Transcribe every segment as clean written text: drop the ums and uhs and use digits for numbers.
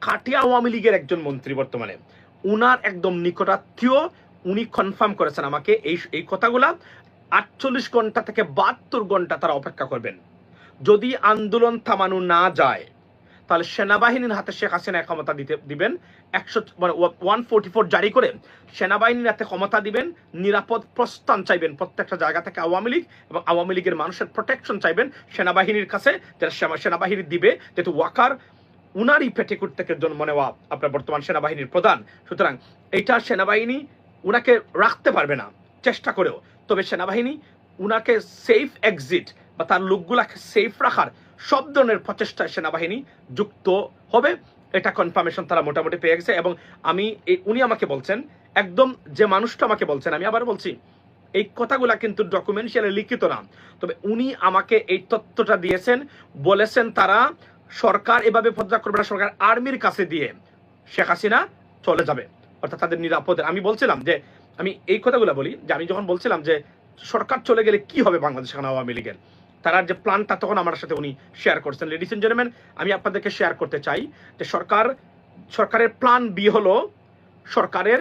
খাটিয়া আওয়ামী লীগের একজন মন্ত্রী বর্তমানে, উনার একদম নিকটাত্মীয়, উনি কনফার্ম করেছেন আমাকে এই কথাগুলা। 48 ঘন্টা থেকে 72 ঘন্টা তারা অপেক্ষা করবেন। যদি আন্দোলন থামানো না যায় তাহলে সেনাবাহিনীর হাতে শেখ হাসিনা ক্ষমতা দিবেন। 144 জারি করে সেনাবাহিনীর হাতে ক্ষমতা দিবেন। নিরাপদ প্রস্থান চাইবেন প্রত্যেকটা জায়গা থেকে আওয়ামী লীগ, এবং আওয়ামী লীগের মানুষের প্রোটেকশন চাইবেন সেনাবাহিনীর কাছে, যারা সেনাবাহিনী দিবে, যেহেতু ওয়াকার উনারই পেটিকুট থেকে জন্ম নেওয়া আপনার বর্তমান সেনাবাহিনীর প্রধান। সুতরাং এইটা সেনাবাহিনী উনাকে রাখতে পারবে না চেষ্টা করেও, তবে সেনাবাহিনী উনাকে সেফ এক্সিট বা তার লোকগুলাকে সেফ রাখার সব ধরনের প্রচেষ্টায় সেনাবাহিনী যুক্ত হবে। এটা কনফার্মেশন তারা মোটামুটি পেয়ে গেছে। এবং উনি আমাকে বলছেন, একদম যে মানুষটা আমাকে বলছেন, আমি আবার বলছি এই কথাগুলা কিন্তু ডকুমেন্টারি লিখিত না, তবে উনি আমাকে এই তথ্যটা দিয়েছেন। বলেছেন তারা সরকার এভাবে পদত্যাগ করবে না, সরকার আর্মির কাছে দিয়ে শেখ হাসিনা চলে যাবে, অর্থাৎ তাদের নিরাপদে। আমি বলছিলাম যে, আমি এই কথাগুলো বলি যে, আমি যখন বলছিলাম যে সরকার চলে গেলে কি হবে বাংলাদেশ আওয়ামী লীগের, তার যে প্ল্যানটা তখন আমার সাথে উনি শেয়ার করছেন। লেডিস এন্ড জেন্টলম্যান, আমি আপনাদেরকে শেয়ার করতে চাই যে সরকারের প্ল্যান বি হলো সরকারের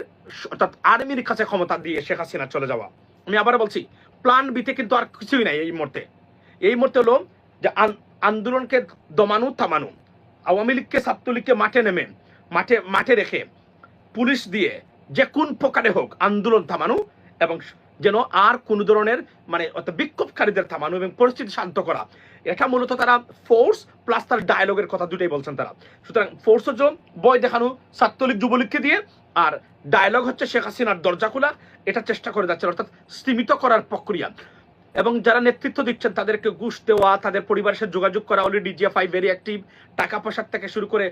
অর্থাৎ আর্মির কাছে ক্ষমতা দিয়ে শেখ হাসিনা চলে যাওয়া। আমি আবার বলছি, প্ল্যান বিতে কিন্তু আর কিছুই নাই এই মুহূর্তে হলো যে আন্দোলনকে দমানো থামানো, আওয়ামী লীগকে ছাত্রলীগকে মাঠে রেখে পুলিশ দিয়ে যে কোন প্রকারে হোক আন্দোলন থামানো, এবং যেন আর কোন ধরনের বিক্ষোভকারীদের থামানো এবং পরিস্থিতি শান্ত করা। এটা মূলত তারা ফোর্স প্লাস তার ডায়লগের কথা দুটাই বলছেন তারা। সুতরাং ফোর্স হচ্ছে বয় দেখানো ছাত্রলীগ যুবলীগকে দিয়ে, আর ডায়লগ হচ্ছে শেখ হাসিনার দরজা খোলা। এটা চেষ্টা করে যাচ্ছে, অর্থাৎ স্তীমিত করার প্রক্রিয়া। এবং যারা নেতৃত্ব দিচ্ছেন তাদেরকে ঘুষ দেওয়া, তাদের পরিবারের সাথে যোগাযোগ করা, অলরেডি ডিজিএফআই ভেরি অ্যাক্টিভ, টাকা পয়সার থেকে শুরু করে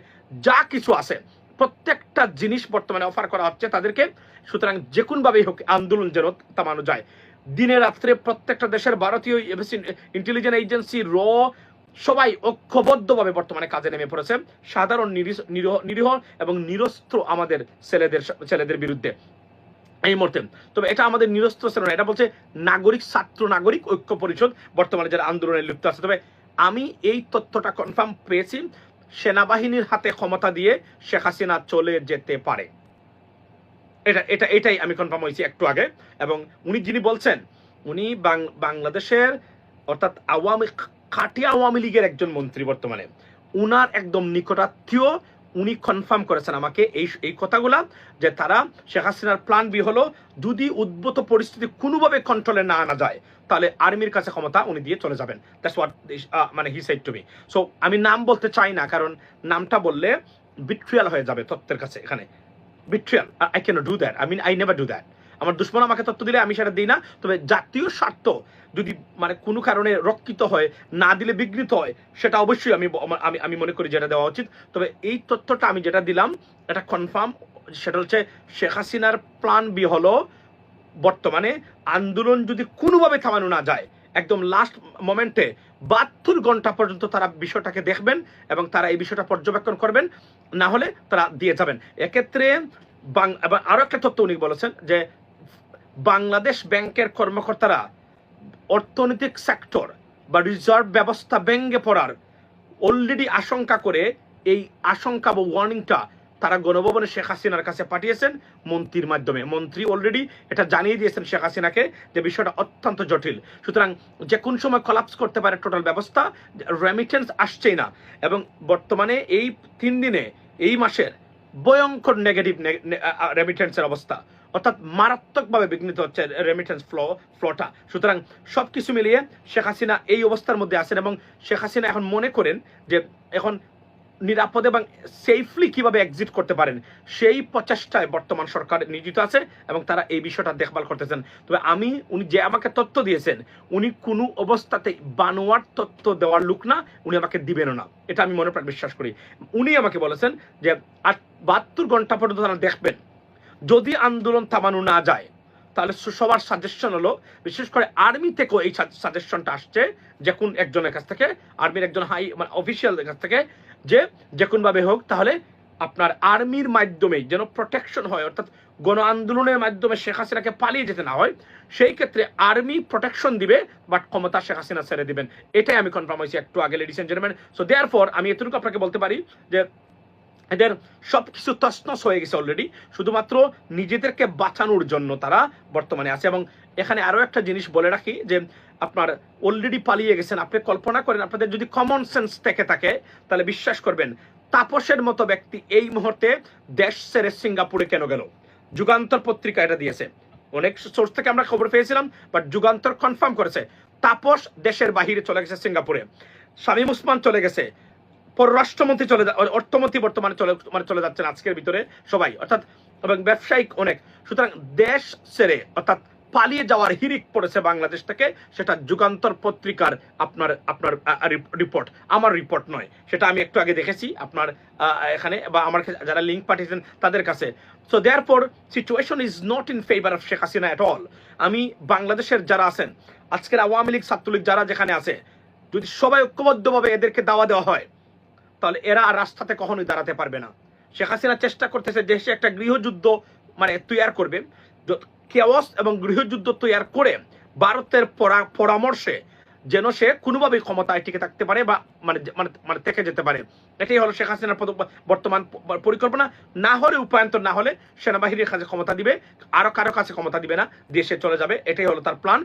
যা কিছু আছে প্রত্যেকটা জিনিস বর্তমানে অফার করা হচ্ছে তাদেরকে। সুতরাং যে কোনভাবেই হোক আন্দোলন যেন থামানো যায়। দিনে রাত্রে প্রত্যেকটা দেশের ভারতীয় ইন্টেলিজেন্স এজেন্সি সবাই ঐক্যবদ্ধভাবে বর্তমানে কাজে নেমে পড়েছে সাধারণ নিরীহ এবং নিরস্ত্র আমাদের ছেলেদের বিরুদ্ধে এই মুহূর্তে। তবে এটা আমাদের নিরস্ত্র ছিল না, এটা বলছে ছাত্র নাগরিক ঐক্য পরিষদ বর্তমানে যারা আন্দোলনে লিপ্ত আছে। তবে আমি এই তথ্যটা কনফার্ম পেয়েছি, সেনাবাহিনীর হাতে ক্ষমতা দিয়ে শেখ হাসিনা চলে যেতে পারে। এটাই আমি কনফার্ম হয়েছি একটু আগে। এবং উনি যিনি বলছেন, উনি বাংলাদেশের অর্থাৎ খাটিয়া আওয়ামী লীগের একজন মন্ত্রী বর্তমানে, উনার একদম নিকটাত্মীয়, উনি কনফার্ম করেছেন আমাকে এই কথাগুলা যে তারা শেখ হাসিনার প্ল্যান বি হলো যদি উদ্ভূত পরিস্থিতি কোনোভাবে কন্ট্রোলে না আনা যায় তাহলে আর্মির কাছে ক্ষমতা উনি দিয়ে চলে যাবেন। That's what he said to me. So আমি নাম বলতে চাই না, কারণ নামটা বললে বিট্রিয়াল হয়ে যাবে তথ্যের কাছে। এখানে betrayal, I can't do that. I never do that. আমার দুশ্মন আমাকে তথ্য দিলে আমি সেটা দিই না। তবে জাতীয় স্বার্থ যদি কোনো কারণে রক্ষিত হয়, না দিলে বিঘ্নিত হয়, সেটা অবশ্যই আমি মনে করি যেটা দেওয়া উচিত। তবে এই তথ্যটা আমি যেটা দিলাম এটা কনফার্ম, সেটা হচ্ছে শেখ হাসিনার প্ল্যান বি হলো বর্তমানে আন্দোলন যদি কোনোভাবে থামানো না যায়, একদম লাস্ট মোমেন্টে 72 ঘন্টা পর্যন্ত তারা বিষয়টাকে দেখবেন এবং তারা এই বিষয়টা পর্যবেক্ষণ করবেন, না হলে তারা দিয়ে যাবেন। এক্ষেত্রে আরো একটা তথ্য উনি বলেছেন যে বাংলাদেশ ব্যাংকের কর্মকর্তারা অর্থনৈতিক সেক্টর বা রিজার্ভ ব্যবস্থা ভেঙে পড়ার অলরেডি আশঙ্কা করে এই আশঙ্কা বা ওয়ার্নিংটা তারা গণভবনে শেখ হাসিনার কাছে পাঠিয়েছেন মন্ত্রীর মাধ্যমে। মন্ত্রী অলরেডি এটা জানিয়ে দিয়েছেন শেখ হাসিনাকে যে বিষয়টা অত্যন্ত জটিল। সুতরাং যে কোন সময় কলাপস করতে পারে টোটাল ব্যবস্থা, রেমিটেন্স আসছেই না। এবং বর্তমানে এই 3 দিনে এই মাসের ভয়ঙ্কর নেগেটিভ রেমিটেন্সের অবস্থা, অর্থাৎ মারাত্মকভাবে বিঘ্নিত হচ্ছে রেমিটেন্স ফ্লোটা। সুতরাং সবকিছু মিলিয়ে শেখ হাসিনা এই অবস্থার মধ্যে আছেন এবং শেখ হাসিনা এখন মনে করেন যে এখন নিরাপদে এবং সেফলি কিভাবে এক্সিট করতে পারেন সেই প্রচেষ্টায় বর্তমান সরকার নিয়োজিত আছে এবং তারা এই বিষয়টা দেখভাল করতেছেন। তবে উনি যে আমাকে তথ্য দিয়েছেন, উনি কোনো অবস্থাতেই বানোয়ার তথ্য দেওয়ার লোক না, উনি আমাকে দিবেনও না, এটা আমি মনে প্রাণ বিশ্বাস করি। উনি আমাকে বলেছেন যে 72 ঘন্টা পর্যন্ত তারা দেখবেন, যদি আন্দোলন থামানো না যায় তাহলে সবার সাজেশন হলো, বিশেষ করে আর্মি থেকেও এই সাজেশনটা আসছে যে কোন একজনের কাছ থেকে, আর্মির একজন হাই অফিসিয়ালদের কাছ থেকে, যে কোনভাবে হোক তাহলে আপনার আর্মির মাধ্যমে যেন প্রোটেকশন হয়, অর্থাৎ গণ আন্দোলনের মাধ্যমে শেখ হাসিনাকে পালিয়ে যেতে না হয়, সেই ক্ষেত্রে আর্মি প্রোটেকশন দিবে, বাট ক্ষমতা শেখ হাসিনা ছেড়ে দিবেন। এটাই আমি কনফার্ম হয়েছি একটু আগে, ladies and gentleman. So therefore আমি এতটুকু আপনাকে বলতে পারি যে এদের সবকিছু তছনছ হয়ে গেছে অলরেডি, শুধুমাত্র নিজেদেরকে বাঁচানোর জন্য তারা বর্তমানে আছে। এবং এখানে আরো একটা জিনিস বলে রাখি যে আপনার অলরেডি পালিয়ে গেছেন, আপনি কল্পনা করেন আপনাদের যদি কমন সেন্স থেকে থাকে তাহলে বিশ্বাস করবেন তাপসের মতো ব্যক্তি এই মুহূর্তে দেশ ছেড়ে সিঙ্গাপুরে কেন গেল। যুগান্তর পত্রিকা এটা দিয়েছে, অনেক সোর্স থেকে আমরা খবর পেয়েছিলাম, বাট যুগান্তর কনফার্ম করেছে তাপস দেশের বাহিরে চলে গেছে সিঙ্গাপুরে, শামীম ওসমান চলে গেছে, পররাষ্ট্রমন্ত্রী অর্থমন্ত্রী বর্তমানে চলে যাচ্ছেন আজকের ভিতরে সবাই, অর্থাৎ এবং ব্যবসায়িক অনেক। সুতরাং দেশ ছেড়ে অর্থাৎ পালিয়ে যাওয়ার হিরিক পড়েছে বাংলাদেশ থেকে, সেটা যুগান্তর পত্রিকার আপনার রিপোর্ট, আমার রিপোর্ট নয়, সেটা আমি একটু আগে দেখেছি আপনার এখানে বা আমার যারা লিঙ্ক পাঠিয়েছেন তাদের কাছে। So therefore situation is not in favour of Sheikh Hasina at all. আমি বাংলাদেশের যারা আছেন আজকের আওয়ামী লীগ ছাত্রলীগ যারা যেখানে আছে, যদি সবাই ঐক্যবদ্ধভাবে এদেরকে দাওয়া দেওয়া হয় তাহলে এরা আর রাস্তাতে কখনোই দাঁড়াতে পারবে না। শেখ হাসিনা চেষ্টা করতেছে দেশে একটা গৃহযুদ্ধ মানে তৈরি করবে, কেওয়াস এবং গৃহযুদ্ধ তৈরি করে ভারতের পরামর্শে যেন সে কোনোভাবেই ক্ষমতায় টিকে থাকতে পারে বা মানে মানে থেকে যেতে পারে। এটাই হলো শেখ হাসিনার বর্তমান পরিকল্পনা। না হলে উপায়ন্তর না হলে সেনাবাহিনীর কাছে ক্ষমতা দিবে, আরো কারো কাছে ক্ষমতা দিবে না, দেশে চলে যাবে, এটাই হলো তার প্ল্যান।